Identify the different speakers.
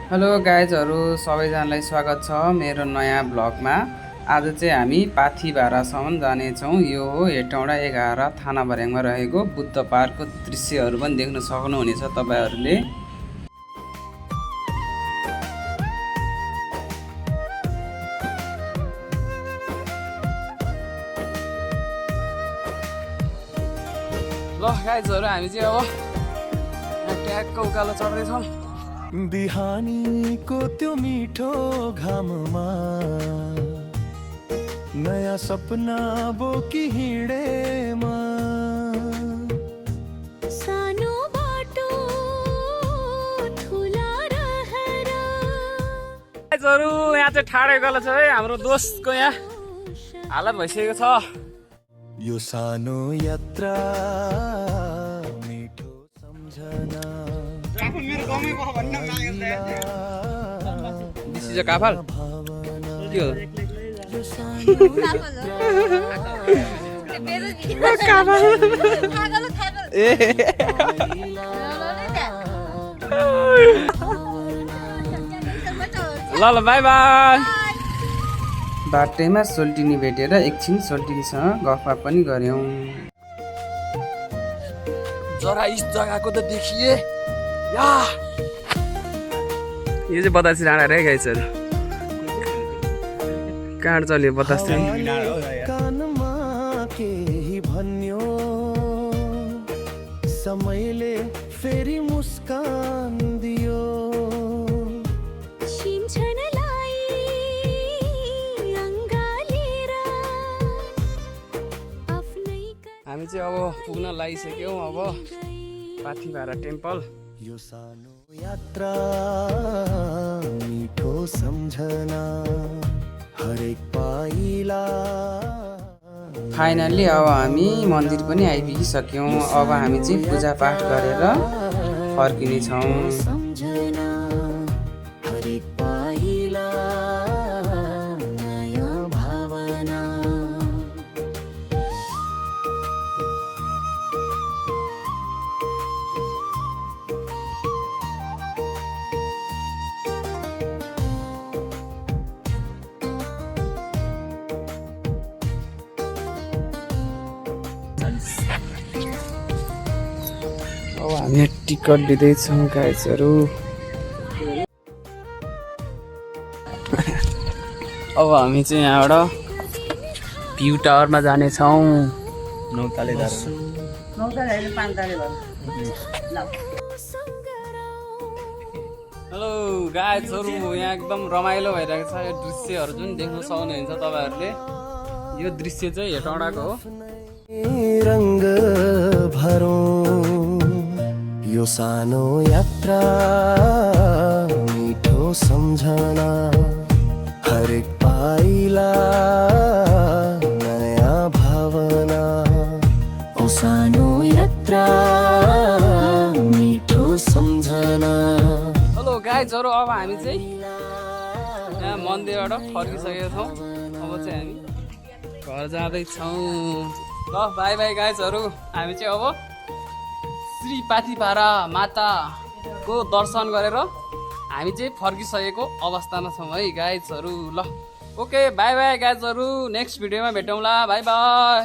Speaker 1: Hello गाइजहरू सबैजनालाई स्वागत छ मेरो नयाँ ब्लगमा। आज चाहिँ हामी पाथिभारासम्म जानेछौँ। यो हो हेटौँडा 11 थाना भर्याङमा रहेको बुद्ध पार्कको दृश्यहरू पनि देख्न सक्नुहुनेछ तपाईहरूले। ल गाइजहरू हामी चाहिँ अब ट्यागको उकालो चढ्दैछौँ।
Speaker 2: बिहानीको त्यो मिठो घाममा नयाँ सपना बोकी हिँडेमा
Speaker 3: सानो बाटो ठुला रहर।
Speaker 1: गाइजहरू यहाँ चाहिँ ठाडै उकालो छ है। हाम्रो दोस्तको यहाँ हालत भइसकेको छ।
Speaker 2: यो सानो यात्रा मिठो सम्झना
Speaker 1: दिस इज अ काफल के हो ल ल बाई बाई। बाटैमा सोल्टिनी भेटेर एकछिन सोल्टिनीसँग गफा पनि गऱ्यौँ। जरा इस जग्गाको त देखिए या यो चाहिँ बतासे डाँडा रे गाइजहरू। कहाँ चल्यो बतासे?
Speaker 2: कानमा केही भन्यो समयले फेरि मुस्कान दियो
Speaker 3: सिम्छनलाई अङ्गालेर आफ्नै
Speaker 1: हामी चाहिँ अब पुग्न लागिसक्यौँ। अब पाथिभारा टेम्पल।
Speaker 2: यो सानो यात्रा मिठो सम्झना हरेक पाइला।
Speaker 1: फाइनल्ली अब हामी मन्दिर पनि आइपुगिसक्यौँ। अब हामी चाहिँ पूजापाठ गरेर फर्किनेछौँ।
Speaker 2: सम्झना हरेक पाइला नयाँ भावना।
Speaker 1: अब हामी टिकट लिँदैछौँ गाइजहरू। अब हामी चाहिँ यहाँबाट भ्यू टावरमा जानेछौँ। हेलो गाइजहरू, यहाँ एकदम रमाइलो भइरहेको छ। यो दृश्यहरू जुन देख्न सक्नुहुन्छ तपाईँहरूले, यो दृश्य चाहिँ हेटौँडाको हो।
Speaker 2: रङ्ग भरौँ यो सानो यात्रा मिठो सम्झना हरेक पाइला नयाँ भावना। ओ सानो यात्रा मिठो सम्झना।
Speaker 1: हेलो गाइजहरू, अब हामी चाहिँ यहाँ मन्दिरबाट फर्किसकेका छौँ। अब चाहिँ हामी घर जाँदैछौँ। ल बाई बाई गाइजहरू। हामी चाहिँ अब श्री पाथिभारा माताको दर्शन गरेर हामी चाहिँ फर्किसकेको अवस्थामा छौँ है गाइजहरू। ल ओके बाई बाई गाइजहरू। नेक्स्ट भिडियोमा भेटौँला। By by.